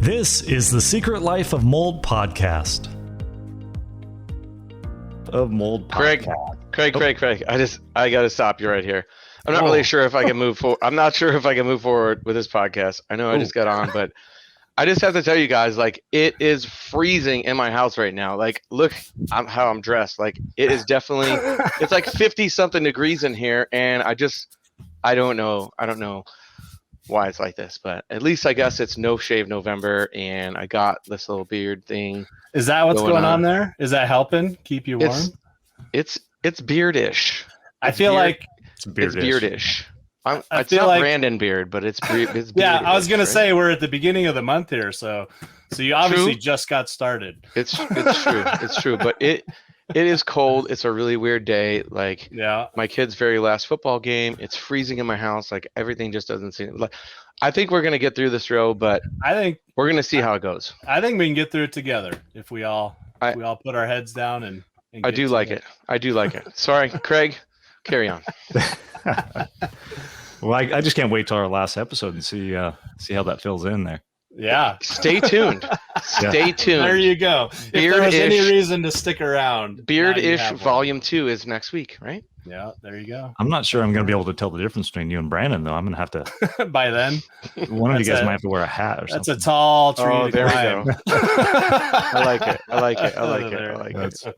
This is the Secret Life of Mold podcast. Craig. I got to stop you right here. I'm not really sure if I can move forward. I'm not sure if I can move forward with this podcast. I know I just got on, but I just have to tell you guys, like, it is freezing in my house right now. Like, look how I'm dressed. Like, it is definitely, it's like 50 something degrees in here. And I don't know why it's like this, but at least I guess it's No Shave November. And I got this little beard thing. Is that what's going on there? Is that helping keep you warm? It's beardish. I feel like It's beardish. It's beardish. It's feel not like Brandon beard, but it's beardish. yeah. I was gonna right? say we're at the beginning of the month here, so you obviously just got started. It's true. It's true, but it is cold. It's a really weird day. Like, yeah, my kid's very last football game. It's freezing in my house. Like, everything just doesn't seem like. I think we're gonna get through this, row, but I think we're gonna see how it goes. I think we can get through it together if we all put our heads down and I do like it. I do like it. Sorry, Craig. Carry on. Well, I just can't wait till our last episode and see how that fills in there. Yeah. Stay tuned. Stay tuned. There you go. If there was any reason to stick around, Beard-ish Volume 2 is next week, right? Yeah, there you go. I'm not sure I'm going to be able to tell the difference between you and Brandon, though. I'm going to have to. By then, one of you guys might have to wear a hat or something. That's a tall tree. Oh, there we climb. go. I like it.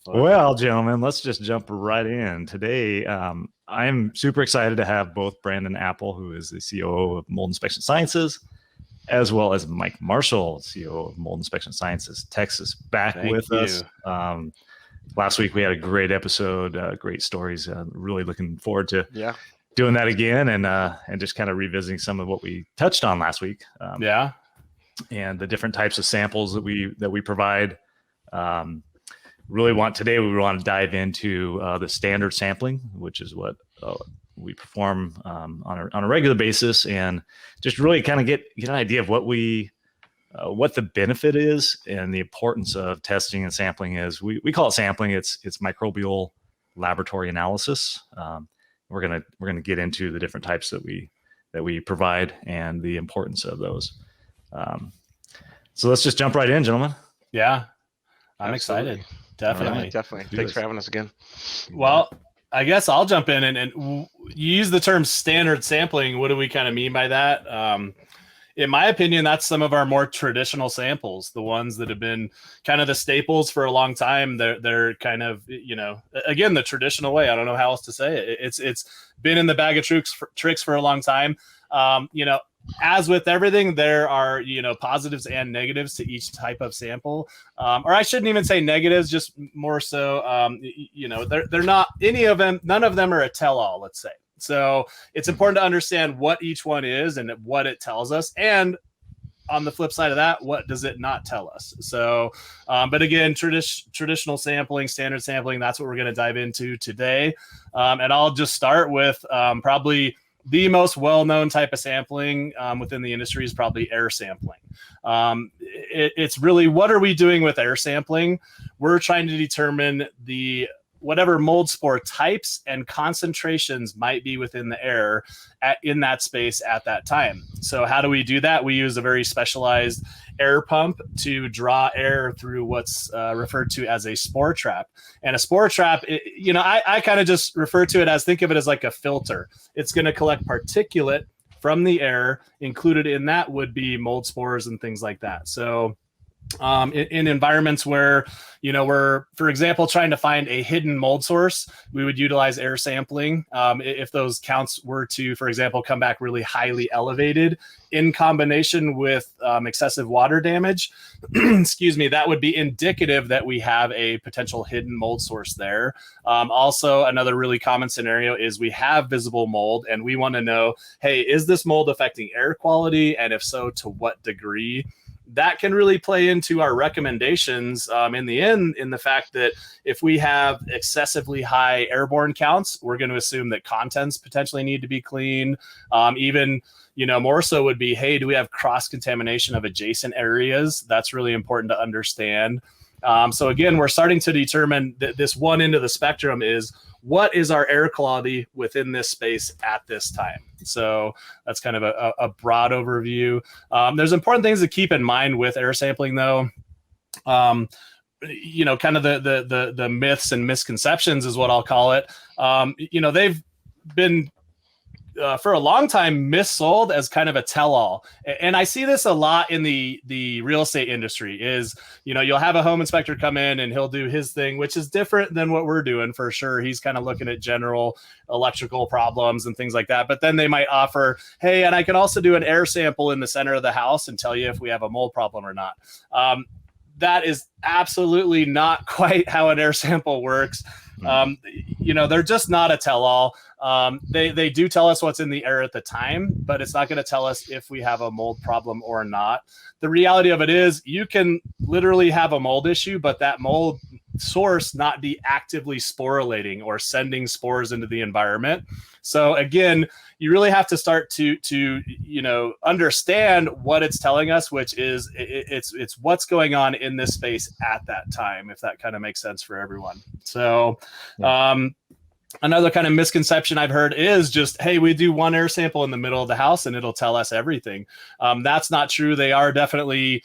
Well, gentlemen, let's just jump right in. Today, I'm super excited to have both Brandon Apple, who is the COO of Mold Inspection Sciences, as well as Mike Marshall, COO of Mold Inspection Sciences Texas, back with us. Last week, we had a great episode, great stories. Really looking forward to doing that again and just kind of revisiting some of what we touched on last week. And the different types of samples that we provide. We want to dive into the standard sampling, which is what we perform on a regular basis, and just really kind of get an idea of what the benefit is and the importance of testing and sampling is. We call it sampling. It's microbial laboratory analysis. We're gonna get into the different types that we provide and the importance of those. So let's just jump right in, gentlemen. Yeah, I'm excited. Definitely. Right, definitely. Thanks for having us again. Well, I guess I'll jump in and you use the term standard sampling. What do we kind of mean by that? In my opinion, that's some of our more traditional samples, the ones that have been kind of the staples for a long time. They're kind of, again, the traditional way. I don't know how else to say it. It's been in the bag of tricks for a long time. As with everything, there are, positives and negatives to each type of sample. Or I shouldn't even say negatives, just more so, they're not any of them. None of them are a tell-all, let's say. So it's important to understand what each one is and what it tells us. And on the flip side of that, what does it not tell us? So, but again, traditional sampling, standard sampling, that's what we're going to dive into today. And I'll just start with probably the most well-known type of sampling within the industry is probably air sampling. It's really, what are we doing with air sampling? We're trying to determine whatever mold spore types and concentrations might be within the air in that space at that time. So how do we do that? We use a very specialized air pump to draw air through what's referred to as a spore trap. And a spore trap, I kind of just refer to it think of it as like a filter. It's going to collect particulate from the air. Included in that would be mold spores and things like that. So in environments where, we're, for example, trying to find a hidden mold source, we would utilize air sampling. If those counts were to, for example, come back really highly elevated in combination with excessive water damage, excuse me, that would be indicative that we have a potential hidden mold source there. Also, another really common scenario is we have visible mold and we want to know, hey, is this mold affecting air quality? And if so, to what degree? That can really play into our recommendations in the end, in the fact that if we have excessively high airborne counts, we're going to assume that contents potentially need to be clean. Even, more so would be, hey, do we have cross-contamination of adjacent areas? That's really important to understand. So again, we're starting to determine that this one end of the spectrum is, what is our air quality within this space at this time? So that's kind of a broad overview. There's important things to keep in mind with air sampling, though. Kind of the myths and misconceptions is what I'll call it. They've been for a long time missold as kind of a tell-all, and I see this a lot in the real estate industry. Is you'll have a home inspector come in and he'll do his thing, which is different than what we're doing for sure. He's kind of looking at general electrical problems and things like that, but then they might offer, hey, and I can also do an air sample in the center of the house and tell you if we have a mold problem or not. That is absolutely not quite how an air sample works. They're just not a tell-all. They do tell us what's in the air at the time, but it's not going to tell us if we have a mold problem or not. The reality of it is you can literally have a mold issue, but that mold source not be actively sporulating or sending spores into the environment. So again, you really have to start to understand what it's telling us, which is it's what's going on in this space at that time, if that kind of makes sense for everyone. So another kind of misconception I've heard is just, hey, we do one air sample in the middle of the house and it'll tell us everything. That's not true. They are definitely,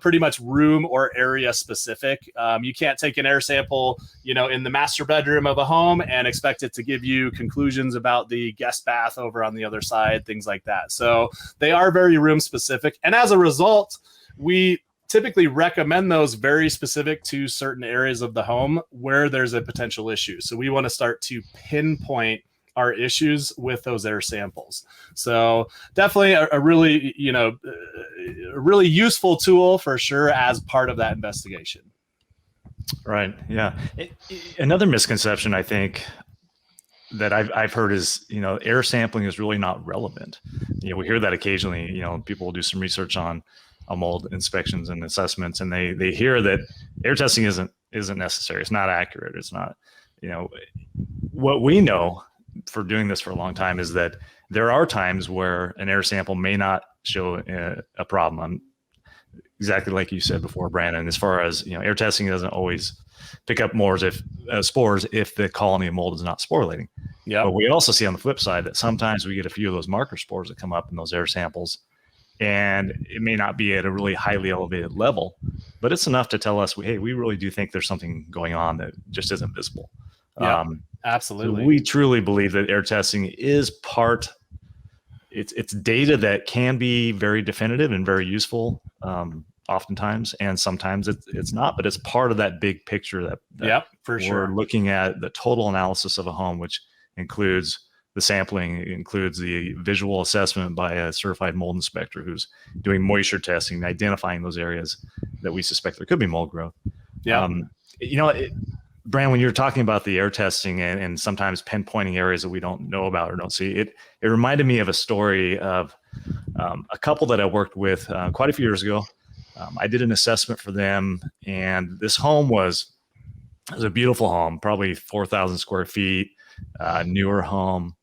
pretty much room or area specific. You can't take an air sample, in the master bedroom of a home and expect it to give you conclusions about the guest bath over on the other side, things like that. So they are very room specific. And as a result, we typically recommend those very specific to certain areas of the home where there's a potential issue. So we want to start to pinpoint our issues with those air samples. So definitely a really, a really useful tool for sure as part of that investigation. Right. Yeah. Another misconception I think that I've heard is, air sampling is really not relevant. We hear that occasionally. People will do some research on mold inspections and assessments, and they hear that air testing isn't necessary. It's not accurate. It's not, what we know for doing this for a long time is that there are times where an air sample may not show a problem. Exactly like you said before, Brandon, as far as, air testing doesn't always pick up spores if the colony of mold is not sporulating. Yeah. But we also see on the flip side that sometimes we get a few of those marker spores that come up in those air samples, and it may not be at a really highly elevated level, but it's enough to tell us, hey, we really do think there's something going on that just isn't visible. Yeah, absolutely. So we truly believe that air testing is it's data that can be very definitive and very useful oftentimes, and sometimes it's not, but it's part of that big picture that for sure. We're looking at the total analysis of a home, which includes the sampling, includes the visual assessment by a certified mold inspector who's doing moisture testing, identifying those areas that we suspect there could be mold growth. Yeah. Brand, when you're talking about the air testing and sometimes pinpointing areas that we don't know about or don't see, it reminded me of a story of a couple that I worked with quite a few years ago. I did an assessment for them, and this home was a beautiful home, probably 4,000 square feet, newer home.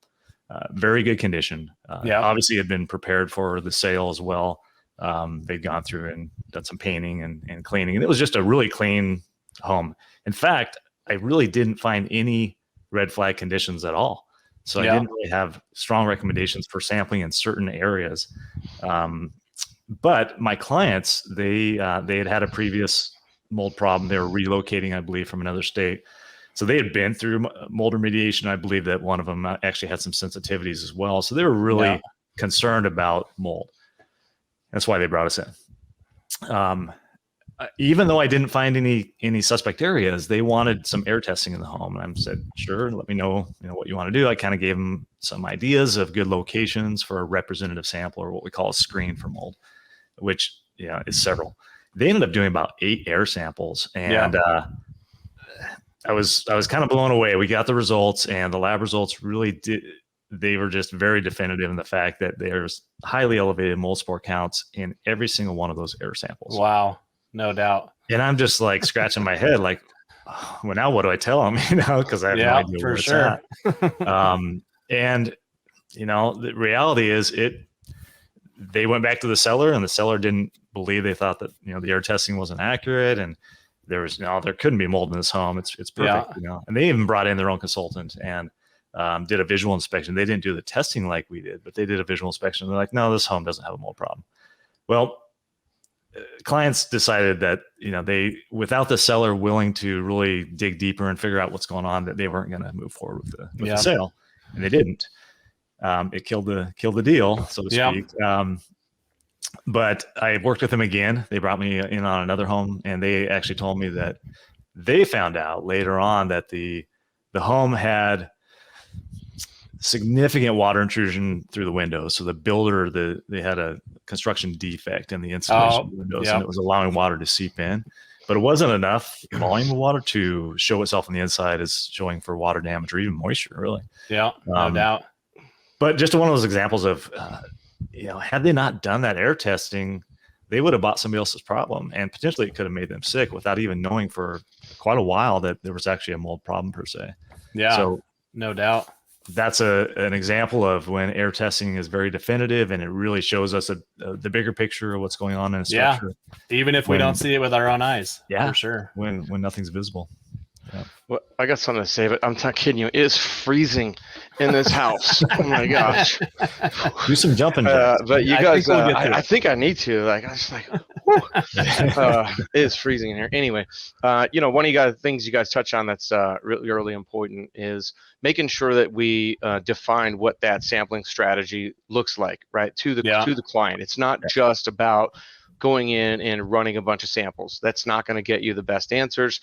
Very good condition. Obviously had been prepared for the sale as well. They'd gone through and done some painting and cleaning, and it was just a really clean home. In fact, I really didn't find any red flag conditions at all. So I didn't really have strong recommendations for sampling in certain areas. But my clients, they had a previous mold problem. They were relocating, I believe, from another state. So they had been through mold remediation. I believe that one of them actually had some sensitivities as well. So they were really concerned about mold. That's why they brought us in. Even though I didn't find any suspect areas, they wanted some air testing in the home. And I said, sure, let me know, what you want to do. I kind of gave them some ideas of good locations for a representative sample, or what we call a screen for mold, which is several. They ended up doing about 8 air samples, and I was kind of blown away. We got the results, and the lab results they were just very definitive in the fact that there's highly elevated mold spore counts in every single one of those air samples. Wow. No doubt. And I'm just like scratching my head, like, well, now what do I tell them? Because I have no idea for where it's sure. at. And the reality is, they went back to the seller, and the seller didn't believe. They thought that the air testing wasn't accurate, and there couldn't be mold in this home. It's perfect, And they even brought in their own consultant and did a visual inspection. They didn't do the testing like we did, but they did a visual inspection. They're like, no, this home doesn't have a mold problem. Well, clients decided that, they, without the seller willing to really dig deeper and figure out what's going on, that they weren't going to move forward with the sale, and they didn't. It killed the deal, so to speak. But I worked with them again. They brought me in on another home, and they actually told me that they found out later on that the home had significant water intrusion through the windows. So the builder, they had a construction defect in the installation of the windows, and it was allowing water to seep in. But it wasn't enough volume of water to show itself on the inside as showing for water damage or even moisture, really. Yeah, no doubt. But just one of those examples of, had they not done that air testing, they would have bought somebody else's problem, and potentially it could have made them sick without even knowing for quite a while that there was actually a mold problem per se. Yeah, so no doubt. That's an example of when air testing is very definitive, and it really shows us the bigger picture of what's going on in a structure. Even if we don't see it with our own eyes. Yeah, for sure. When nothing's visible. Yeah. Well, I got something to say, but I'm not kidding you. It is freezing in this house. Oh my gosh! Do some jumping jacks. But you guys, I think I need to. Like, I was like, it is freezing in here. Anyway, one of you guys things you guys touch on that's really, really important is making sure that we define what that sampling strategy looks like, right, to the client. It's not just about going in and running a bunch of samples. That's not going to get you the best answers.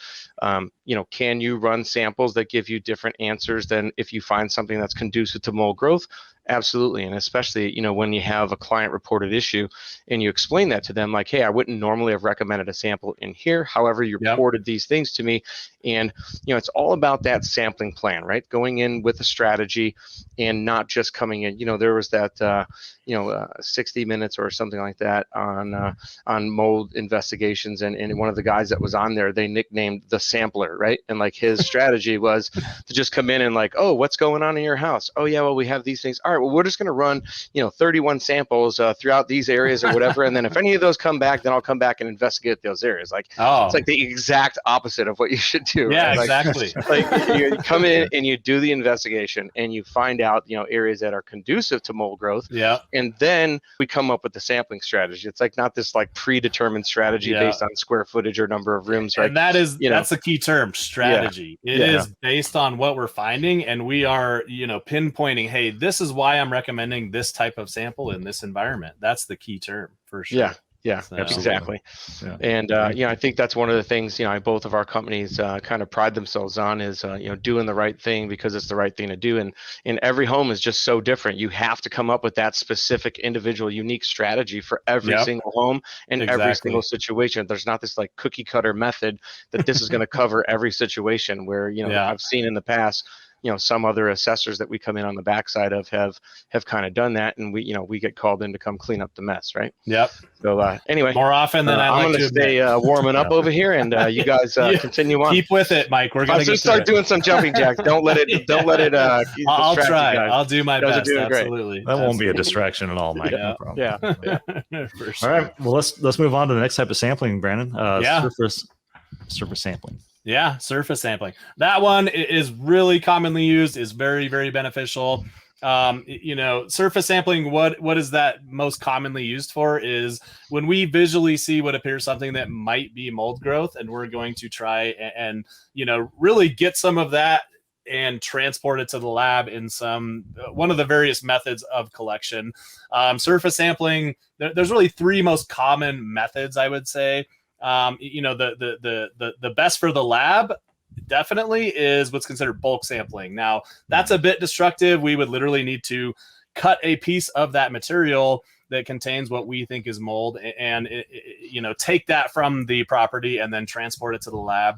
Can you run samples that give you different answers than if you find something that's conducive to mold growth? Absolutely. And especially, when you have a client reported issue and you explain that to them, like, hey, I wouldn't normally have recommended a sample in here. However, you reported these things to me. And, it's all about that sampling plan, right? Going in with a strategy and not just coming in. There was that, 60 minutes or something like that on mold investigations. And one of the guys that was on there, they nicknamed the sampler, right? And like his strategy was to just come in and like, oh, what's going on in your house? Oh, yeah, well, we have these things. All right, well, we're just going to run, 31 samples throughout these areas or whatever. And then if any of those come back, then I'll come back and investigate those areas. Like, it's like the exact opposite of what you should do. Yeah, right? exactly. Like you come in and you do the investigation and you find out, areas that are conducive to mold growth. Yeah. And then we come up with the sampling strategy. It's like not this like predetermined strategy based on square footage or number of rooms. Right. And that's the key term, strategy. It is based on what we're finding, and we are, pinpointing, hey, this is why I'm recommending this type of sample in this environment. That's the key term for sure. Yeah, so, exactly. Yeah. And, I think that's one of the things, both of our companies kind of pride themselves on is, doing the right thing because it's the right thing to do. And every home is just so different. You have to come up with that specific individual, unique strategy for every single home and every single situation. There's not this like cookie cutter method that this is going to cover every situation where, I've seen in the past, some other assessors that we come in on the backside of have kind of done that, and we get called in to come clean up the mess, right? Yep. So anyway, more often than I'm going to stay warming up over here, and you guys continue on. Keep with it, Mike. We're going to start doing some jumping jacks. Don't let it. I'll try. I'll do my best. Absolutely. That won't be a distraction at all, Mike. Yeah. No Yeah. For sure. All right. Well, let's move on to the next type of sampling, Brandon. Surface sampling. Yeah, surface sampling. That one is really commonly used, is very, very beneficial. Surface sampling, what is that most commonly used for is when we visually see what appears something that might be mold growth, and we're going to try and really get some of that and transport it to the lab in one of the various methods of collection. Surface sampling, there's really three most common methods, I would say. The best for the lab definitely is what's considered bulk sampling. Now, that's a bit destructive. We would literally need to cut a piece of that material that contains what we think is mold and take that from the property and then transport it to the lab.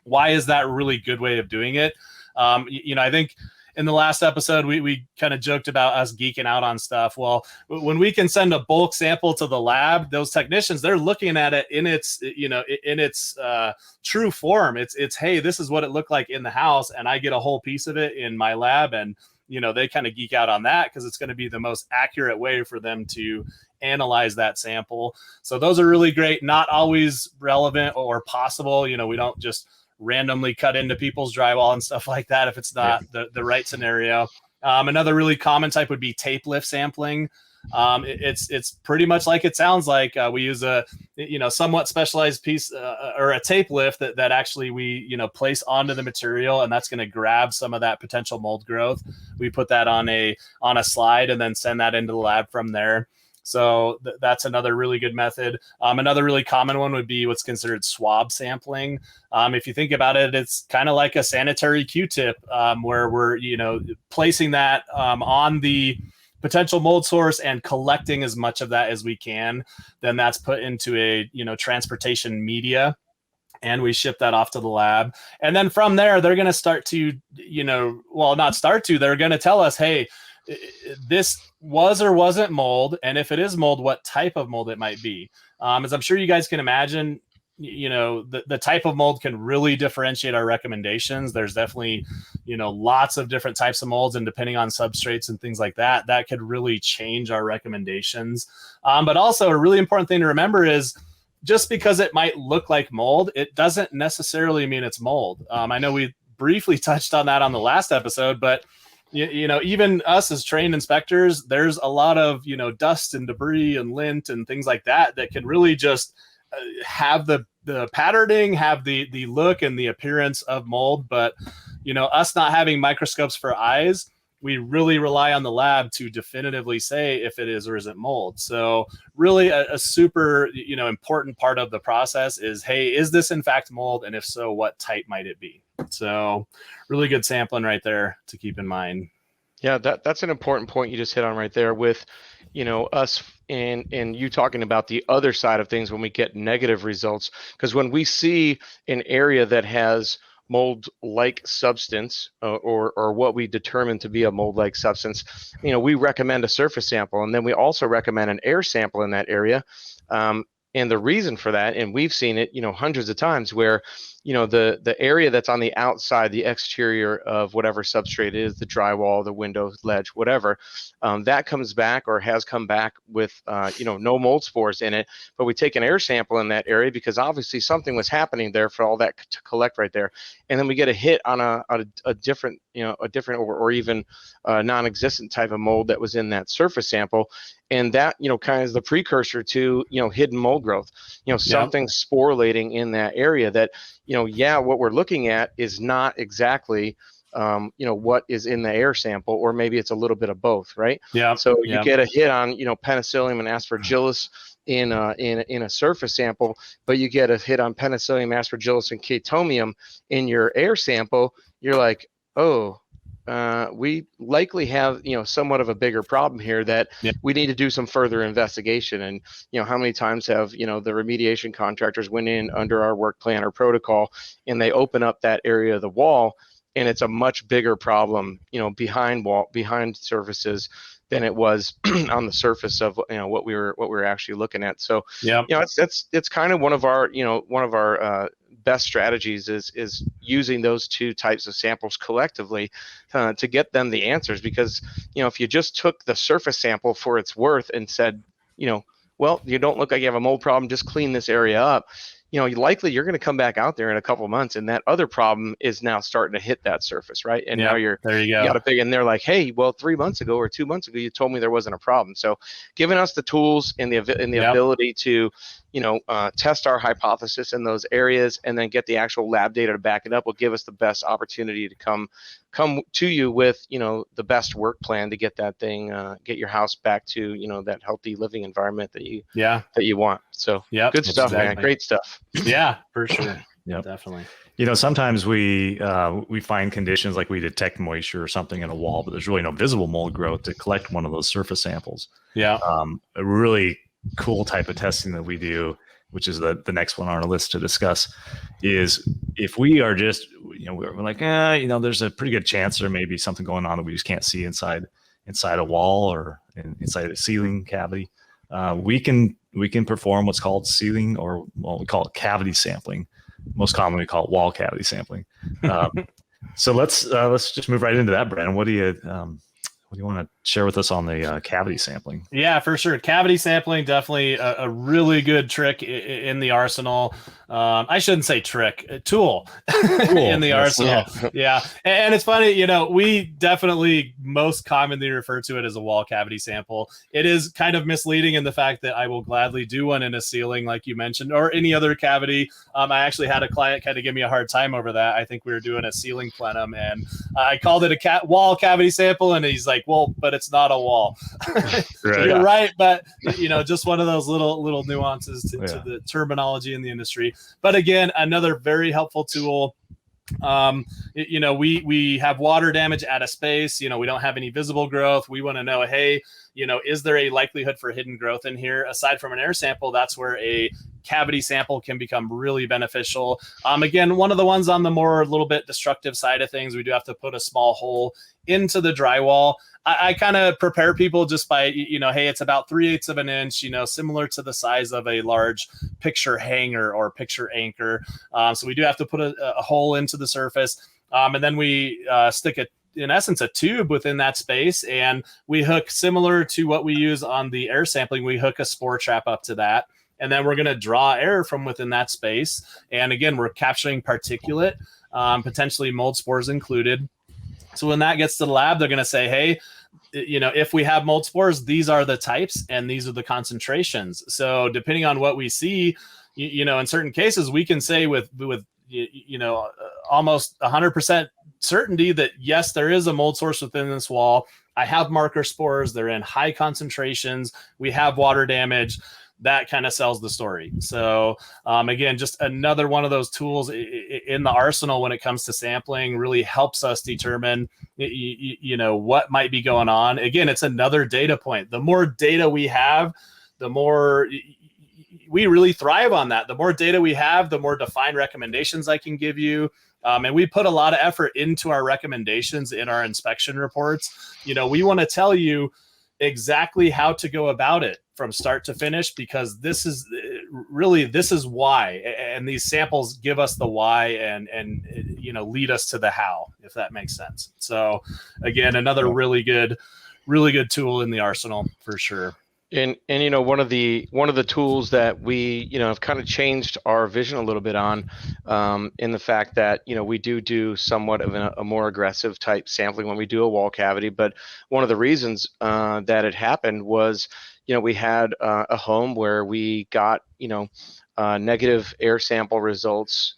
Why is that a really good way of doing it? I think in the last episode, we kind of joked about us geeking out on stuff. Well, when we can send a bulk sample to the lab, those technicians, they're looking at it in its, true form. It's, hey, this is what it looked like in the house, and I get a whole piece of it in my lab. And, they kind of geek out on that because it's going to be the most accurate way for them to analyze that sample. So those are really great, not always relevant or possible. We don't just randomly cut into people's drywall and stuff like that if it's not the right scenario. Another really common type would be tape lift sampling. It's pretty much like it sounds like. We use a somewhat specialized piece or a tape lift that actually we place onto the material, and that's going to grab some of that potential mold growth. We put that on a slide and then send that into the lab from there. So that's another really good method. Another really common one would be what's considered swab sampling. If you think about it, it's kind of like a sanitary Q-tip where we're placing that on the potential mold source and collecting as much of that as we can. Then that's put into a transportation media, and we ship that off to the lab. And then from there, they're going to start to they're going to tell us, hey, this was or wasn't mold, and if it is mold, what type of mold it might be. As I'm sure you guys can imagine, the type of mold can really differentiate our recommendations. There's definitely lots of different types of molds, and depending on substrates and things like that could really change our recommendations. But also a really important thing to remember is just because it might look like mold, it doesn't necessarily mean it's mold. I know we briefly touched on that on the last episode, but even us as trained inspectors, there's a lot of dust and debris and lint and things like that can really just have the patterning, have the look and the appearance of mold. But us not having microscopes for eyes, we really rely on the lab to definitively say if it is or isn't mold. So really a super important part of the process is, hey, is this in fact mold, and if so, what type might it be? So really good sampling right there to keep in mind. Yeah, that's an important point you just hit on right there with, us and you talking about the other side of things when we get negative results. Because when we see an area that has mold-like substance or what we determine to be a mold-like substance, we recommend a surface sample, and then we also recommend an air sample in that area. And the reason for that, and we've seen it, hundreds of times where, the area that's on the outside, the exterior of whatever substrate is, the drywall, the window ledge, whatever, that comes back or has come back with, no mold spores in it. But we take an air sample in that area because obviously something was happening there for all that to collect right there. And then we get a hit on a different, a different or even non-existent type of mold that was in that surface sample. And that, kind of is the precursor to, hidden mold growth, something sporulating in that area that, what we're looking at is not exactly, what is in the air sample, or maybe it's a little bit of both, right? Yeah. So you get a hit on, penicillium and aspergillus in a surface sample, but you get a hit on penicillium, aspergillus, and chaetomium in your air sample. You're like, oh, we likely have, somewhat of a bigger problem here that we need to do some further investigation. And, how many times have, the remediation contractors went in under our work plan or protocol, and they open up that area of the wall, and it's a much bigger problem, behind surfaces than it was on the surface of, what we were actually looking at. So, it's kind of one of our best strategies is using those two types of samples collectively to get them the answers. Because, if you just took the surface sample for its worth and said, well, you don't look like you have a mold problem, just clean this area up, likely you're going to come back out there in a couple of months, and that other problem is now starting to hit that surface, right? And now you got a big, and they're like, hey, well, 3 months ago or 2 months ago, you told me there wasn't a problem. So giving us the tools and the ability to, test our hypothesis in those areas and then get the actual lab data to back it up will give us the best opportunity to come to you with, the best work plan to get that thing, get your house back to, that healthy living environment that you want. So good stuff, man. Great stuff. Yeah, for sure. Yeah, definitely. Sometimes we find conditions like we detect moisture or something in a wall, but there's really no visible mold growth to collect one of those surface samples. Yeah. A really cool type of testing that we do, which is the next one on our list to discuss, is if we are just, we're like, there's a pretty good chance there may be something going on that we just can't see inside a wall or inside a ceiling cavity. We can perform what's called ceiling, or we call it cavity sampling. Most commonly we call it wall cavity sampling. So let's just move right into that, Brandon. What do you want to share with us on the cavity sampling? Yeah, for sure. Cavity sampling, definitely a really good trick in the arsenal. I shouldn't say trick, tool in the arsenal. Yeah. And it's funny, we definitely most commonly refer to it as a wall cavity sample. It is kind of misleading in the fact that I will gladly do one in a ceiling, like you mentioned, or any other cavity. I actually had a client kind of give me a hard time over that. I think we were doing a ceiling plenum, and I called it a wall cavity sample, and he's like, well, but it's not a wall. Right. You're right, but just one of those little nuances to the terminology in the industry. But again, another very helpful tool. We have water damage at a space. We don't have any visible growth. We want to know, hey, is there a likelihood for hidden growth in here? Aside from an air sample, that's where a cavity sample can become really beneficial. Again, one of the ones on the more little bit destructive side of things, we do have to put a small hole into the drywall. I kind of prepare people just by, hey, it's about 3/8 of an inch, similar to the size of a large picture hanger or picture anchor. So we do have to put a hole into the surface. And then we stick in essence, a tube within that space. And we hook, similar to what we use on the air sampling, we hook a spore trap up to that. And then we're going to draw air from within that space. And again, we're capturing particulate, potentially mold spores included. So when that gets to the lab, they're going to say, hey, if we have mold spores, these are the types and these are the concentrations. So depending on what we see, in certain cases, we can say with almost 100% certainty that yes, there is a mold source within this wall. I have marker spores. They're in high concentrations. We have water damage. That kind of sells the story. So again, just another one of those tools in the arsenal when it comes to sampling, really helps us determine, what might be going on. Again, it's another data point. The more data we have, the more we really thrive on that. The more data we have, the more defined recommendations I can give you. And we put a lot of effort into our recommendations in our inspection reports. We want to tell you exactly how to go about it from start to finish, because this is why, and these samples give us the why and lead us to the how, if that makes sense. So again, another really good tool in the arsenal for sure. And one of the tools that we have kind of changed our vision a little bit on, in the fact that we do somewhat of a more aggressive type sampling when we do a wall cavity. But one of the reasons that it happened was we had a home where we got negative air sample results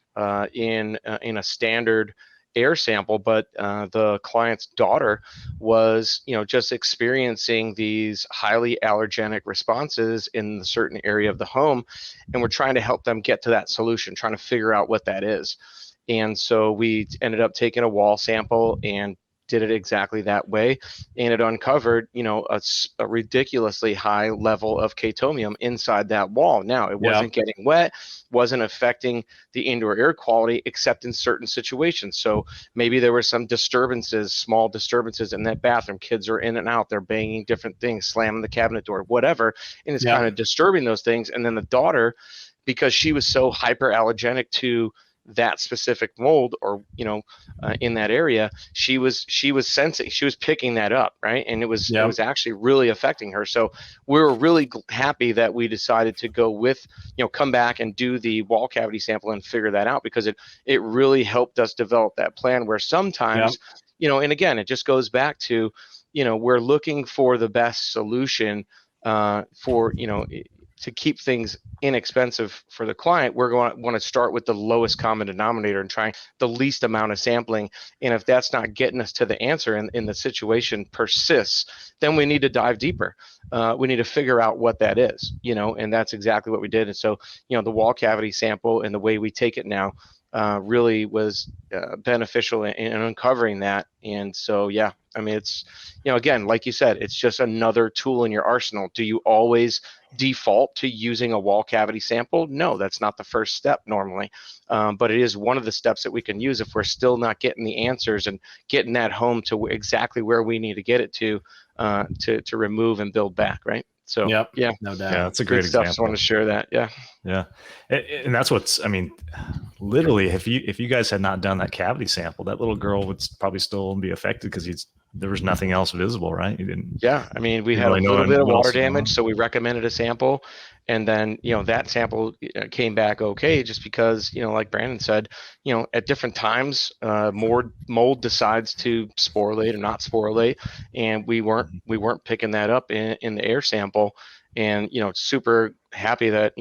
in a standard air sample, but the client's daughter was just experiencing these highly allergenic responses in the certain area of the home, and we're trying to help them get to that solution, trying to figure out what that is. And so we ended up taking a wall sample and did it exactly that way, and it uncovered a ridiculously high level of chatomium inside that wall. Now it wasn't getting wet, wasn't affecting the indoor air quality except in certain situations. So maybe there were some small disturbances in that bathroom. Kids are in and out, they're banging different things, slamming the cabinet door, whatever, and it's kind of disturbing those things. And then the daughter, because she was so hyperallergenic to that specific mold, or in that area, she was sensing, she was picking that up, right? And it was actually really affecting her. So we were really happy that we decided to go with come back and do the wall cavity sample and figure that out, because it really helped us develop that plan, where sometimes and again, it just goes back to we're looking for the best solution for to keep things inexpensive for the client. We're going to want to start with the lowest common denominator and trying the least amount of sampling. And if that's not getting us to the answer and the situation persists, then we need to dive deeper. We need to figure out what that is, and that's exactly what we did. And so, the wall cavity sample and the way we take it now really was beneficial in uncovering that. And so, it's, again, like you said, it's just another tool in your arsenal. Do you always default to using a wall cavity sample? No, that's not the first step normally, but it is one of the steps that we can use if we're still not getting the answers and getting that home to exactly where we need to get it to remove and build back, right? So no doubt. Yeah, that's a great stuff. example. Just wanted to share that. Yeah. Yeah. And that's what's, I mean, literally, if you guys had not done that cavity sample, that little girl would probably still be affected because there was nothing else visible, right? You didn't. Yeah. I mean, we had really a little bit of what else water was going on. damage, so we recommended a sample. And then, that sample came back okay, just because, like Brandon said, at different times, more mold decides to sporulate or not sporulate. And we weren't picking that up in the air sample. And, super happy that,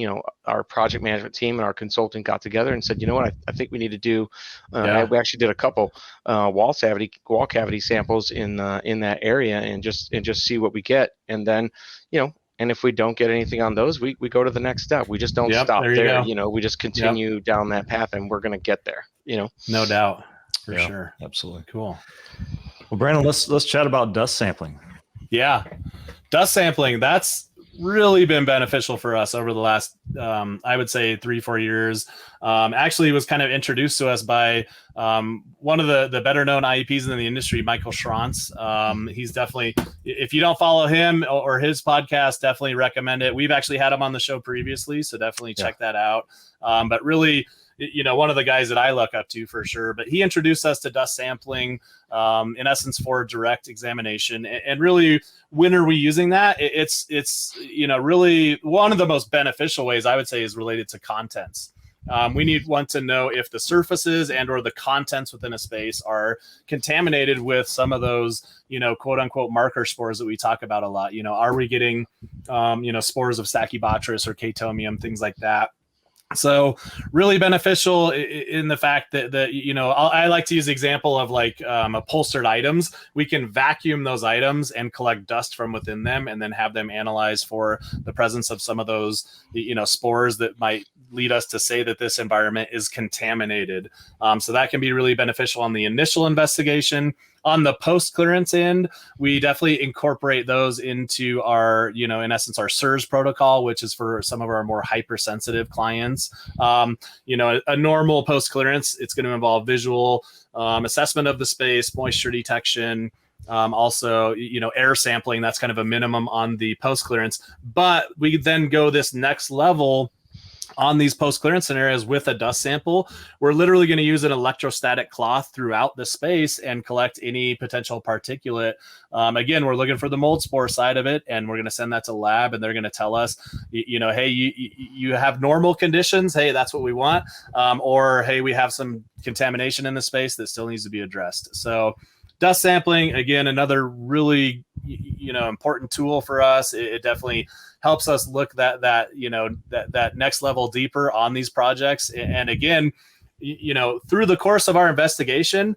our project management team and our consultant got together and said, you know what, I think we need to do, we actually did a couple wall cavity samples in that area and just see what we get. And then, and if we don't get anything on those, we go to the next step. We just don't stop there. We just continue down that path, and we're going to get there, No doubt. For sure. Absolutely. Cool. Well, Brandon, let's chat about dust sampling. Yeah. Dust sampling, that's really been beneficial for us over the last, I would say 3-4 years. Actually, it was kind of introduced to us by one of the better known IEPs in the industry, Michael Schranz. He's definitely, if you don't follow him or his podcast, definitely recommend it. We've actually had him on the show previously, so definitely check that out. But really, one of the guys that I look up to for sure, but he introduced us to dust sampling, in essence, for direct examination. And really, when are we using that? It's really one of the most beneficial ways, I would say, is related to contents. We want to know if the surfaces and or the contents within a space are contaminated with some of those, quote unquote marker spores that we talk about a lot. Are we getting, spores of Stachybotrys or Chaetomium, things like that. So really beneficial in the fact that I like to use the example of like upholstered items. We can vacuum those items and collect dust from within them and then have them analyzed for the presence of some of those, spores that might lead us to say that this environment is contaminated. So that can be really beneficial on the initial investigation. On the post-clearance end, we definitely incorporate those into our, in essence, our SIRS protocol, which is for some of our more hypersensitive clients. A normal post-clearance, it's going to involve visual assessment of the space, moisture detection, also, air sampling. That's kind of a minimum on the post-clearance. But we then go this next level on these post-clearance scenarios with a dust sample. We're literally going to use an electrostatic cloth throughout the space and collect any potential particulate. Again, we're looking for the mold spore side of it, and we're going to send that to lab, and they're going to tell us, hey, you have normal conditions. Hey, that's what we want. Or, hey, we have some contamination in the space that still needs to be addressed. So dust sampling, again, another really, important tool for us. It definitely helps us look that next level deeper on these projects. And again, through the course of our investigation,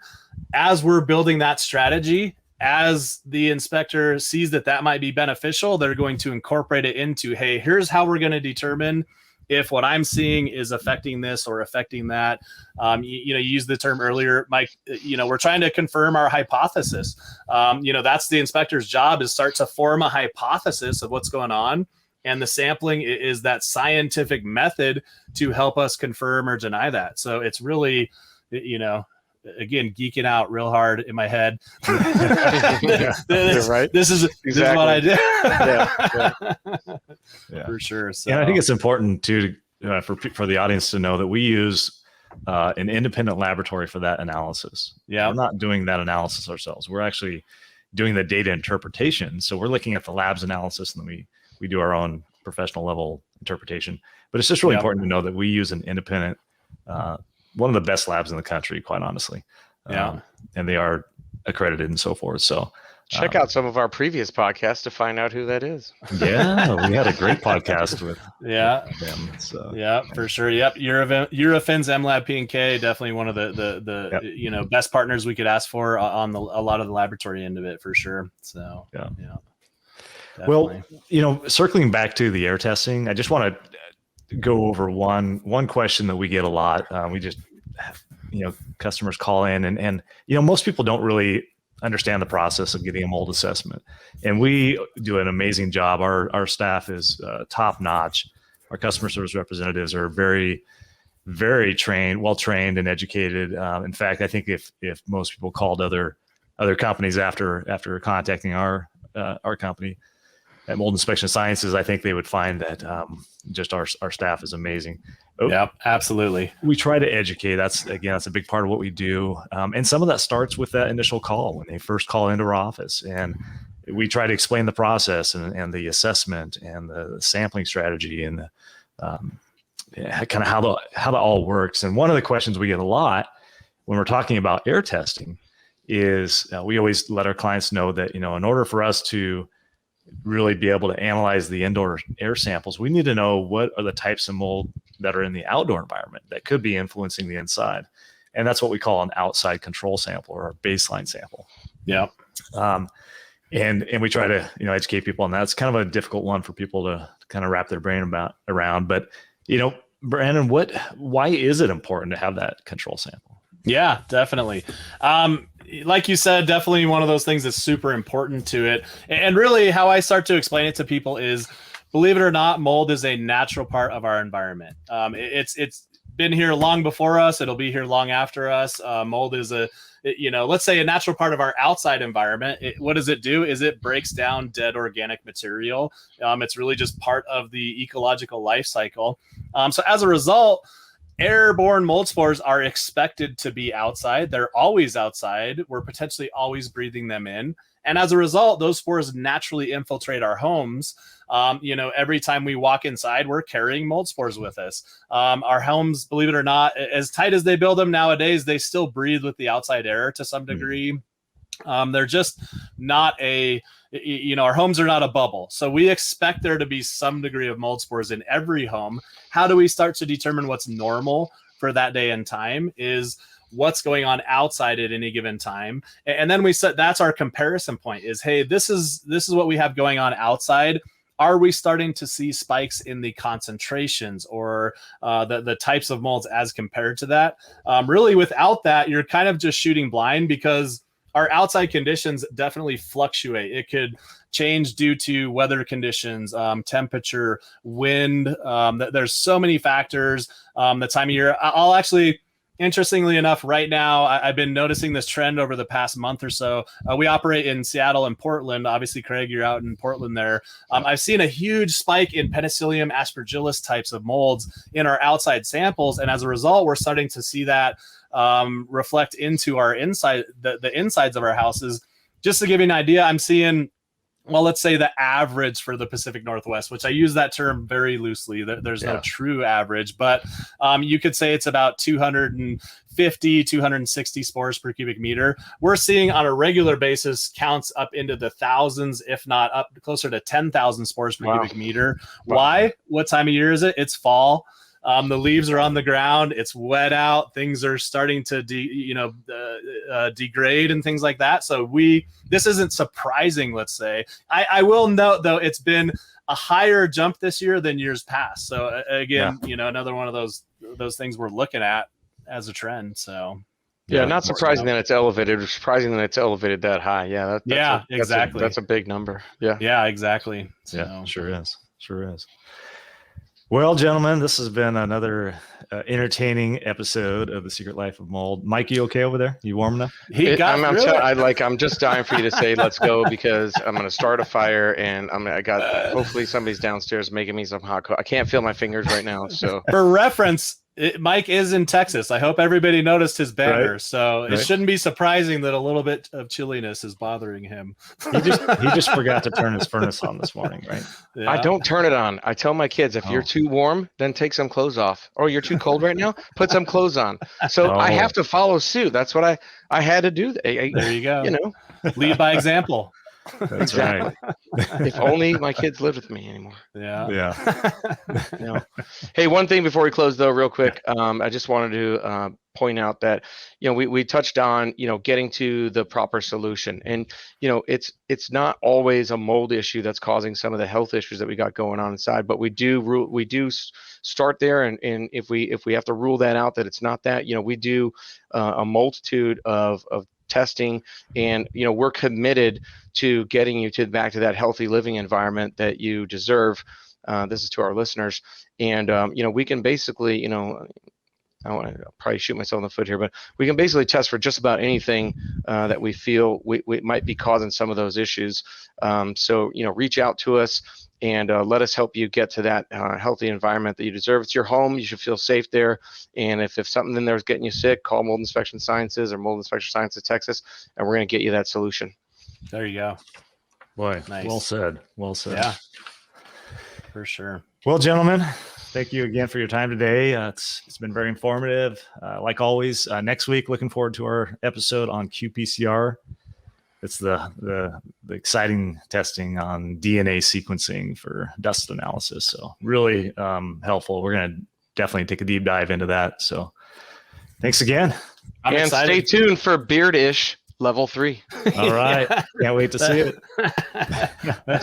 as we're building that strategy, as the inspector sees that might be beneficial, they're going to incorporate it into, hey, here's how we're going to determine if what I'm seeing is affecting this or affecting that. You used the term earlier, Mike, we're trying to confirm our hypothesis. That's the inspector's job, is start to form a hypothesis of what's going on. And the sampling is that scientific method to help us confirm or deny that. So it's really, again, geeking out real hard in my head. You're right. This is what I do. Yeah. For sure. So. Yeah, I think it's important too for the audience to know that we use an independent laboratory for that analysis. Yeah, we're not doing that analysis ourselves. We're actually doing the data interpretation. So we're looking at the lab's analysis, and then we do our own professional level interpretation. But it's just really important to know that we use an independent, one of the best labs in the country, quite honestly. And they are accredited and so forth. So check out some of our previous podcasts to find out who that is. Yeah, we had a great podcast with them. So. Yeah, for sure. Yep. Eurofins, MLab, P&K, definitely one of the best partners we could ask for on a lot of the laboratory end of it, for sure. So yeah. Definitely. Well, circling back to the air testing, I just want to go over one question that we get a lot. We just customers call in and most people don't really understand the process of getting a mold assessment, and we do an amazing job. Our staff is top notch. Our customer service representatives are very, very well trained and educated. In fact, I think if most people called other companies after contacting our company, at Mold Inspection Sciences, I think they would find that just our staff is amazing. Yep, absolutely. We try to educate. That's a big part of what we do. And some of that starts with that initial call when they first call into our office. And we try to explain the process and the assessment and the sampling strategy and kind of how that all works. And one of the questions we get a lot when we're talking about air testing is we always let our clients know that, in order for us to really be able to analyze the indoor air samples, we need to know what are the types of mold that are in the outdoor environment that could be influencing the inside. And that's what we call an outside control sample or a baseline sample. Yeah. And we try to, educate people on that. It's kind of a difficult one for people to kind of wrap their brain around. But, Brandon, why is it important to have that control sample? Yeah, definitely. Like you said, definitely one of those things that's super important to it. And really how I start to explain it to people is, believe it or not, mold is a natural part of our environment. It's been here long before us. It'll be here long after us. Mold is let's say a natural part of our outside environment. What does it do? Is it breaks down dead organic material. It's really just part of the ecological life cycle. So as a result, airborne mold spores are expected to be outside. They're always outside. We're potentially always breathing them in. And as a result, those spores naturally infiltrate our homes. Every time we walk inside, we're carrying mold spores with us. Our homes, believe it or not, as tight as they build them nowadays, they still breathe with the outside air to some degree. They're just not our homes are not a bubble. So we expect there to be some degree of mold spores in every home. How do we start to determine what's normal for that day and time is what's going on outside at any given time. And then we said, that's our comparison point is, hey, this is what we have going on outside. Are we starting to see spikes in the concentrations or the types of molds as compared to that? Really, without that, you're kind of just shooting blind because our outside conditions definitely fluctuate. It could change due to weather conditions, temperature, wind. There's so many factors. The time of year. I'll actually, interestingly enough, right now, I've been noticing this trend over the past month or so. We operate in Seattle and Portland. Obviously, Craig, you're out in Portland there. I've seen a huge spike in Penicillium aspergillus types of molds in our outside samples. And as a result, we're starting to see that reflect into our inside, the insides of our houses. Just to give you an idea, I'm seeing, well, let's say the average for the Pacific Northwest, which I use that term very loosely. There's no true average, but you could say it's about 250, 260 spores per cubic meter. We're seeing on a regular basis counts up into the thousands, if not up closer to 10,000 spores per cubic meter. Wow. Why? What time of year is it? It's fall. The leaves are on the ground. It's wet out. Things are starting to degrade and things like that. So this isn't surprising, let's say. I will note, though, it's been a higher jump this year than years past. So again, another one of those things we're looking at as a trend. So yeah, not surprising that it's elevated. It's surprising that it's elevated that high. Yeah, exactly. That's a big number. Yeah, exactly. So. Yeah, sure is. Well, gentlemen, this has been another entertaining episode of The Secret Life of Mold. Mike, you okay over there? You warm enough? I'm just dying for you to say let's go because I'm going to start a fire and hopefully somebody's downstairs making me some hot cocoa. I can't feel my fingers right now. So for reference, Mike is in Texas. I hope everybody noticed his banner. Right. So it shouldn't be surprising that a little bit of chilliness is bothering him. He just forgot to turn his furnace on this morning, right? Yeah. I don't turn it on. I tell my kids, if you're too warm, then take some clothes off. Or you're too cold right now, put some clothes on. So I have to follow suit. That's what I had to do. There you go. Lead by example. That's right. If only my kids lived with me anymore. Yeah. Hey, one thing before we close though, real quick, I just wanted to point out that we touched on getting to the proper solution, and it's not always a mold issue that's causing some of the health issues that we got going on inside, but we do start there, and if we have to rule that out that it's not that, we do a multitude of testing, and we're committed to getting you back to that healthy living environment that you deserve. This is to our listeners, and we can basically I want to probably shoot myself in the foot here, but we can basically test for just about anything that we feel we might be causing some of those issues. So, reach out to us and let us help you get to that healthy environment that you deserve. It's your home. You should feel safe there. And if something in there is getting you sick, call Mold Inspection Sciences or Mold Inspection Sciences Texas, and we're going to get you that solution. There you go. Boy, Nice. Well said. Well said. Yeah, for sure. Well, gentlemen, thank you again for your time today. It's been very informative. Like always, next week, looking forward to our episode on qPCR. It's the exciting testing on DNA sequencing for dust analysis. So really helpful. We're going to definitely take a deep dive into that. So thanks again. I'm and excited. Stay tuned for Beardish Level 3. All right. Yeah. Can't wait to see it.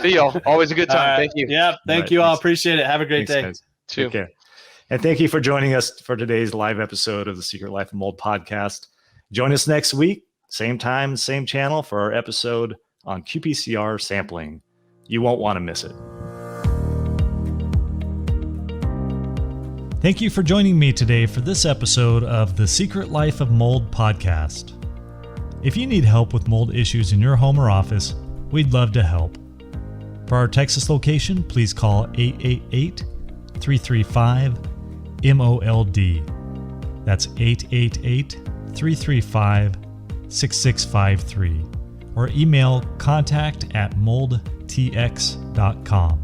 See y'all. Always a good time. Thank you. Yeah. Thank you all. Appreciate it. Have a great day. Guys. Too. Okay. And thank you for joining us for today's live episode of the Secret Life of Mold podcast. Join us next week, same time, same channel, for our episode on qPCR sampling. You won't want to miss it. Thank you for joining me today for this episode of the Secret Life of Mold podcast. If you need help with mold issues in your home or office, we'd love to help. For our Texas location, please call 888-335-MOLD. That's 888-335-6653. Or email contact@moldtx.com.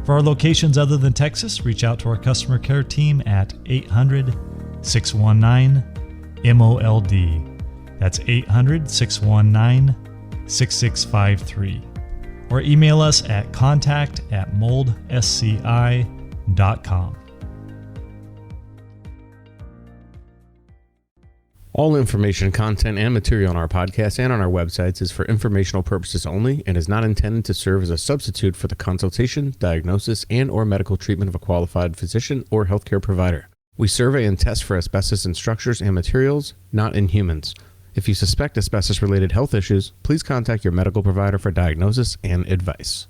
For our locations other than Texas, reach out to our customer care team at 800-619-MOLD. That's 800-619-6653. Or email us at contact@moldsci.com. All information, content, and material on our podcast and on our websites is for informational purposes only and is not intended to serve as a substitute for the consultation, diagnosis, and or medical treatment of a qualified physician or healthcare provider. We survey and test for asbestos in structures and materials, not in humans. If you suspect asbestos-related health issues, please contact your medical provider for diagnosis and advice.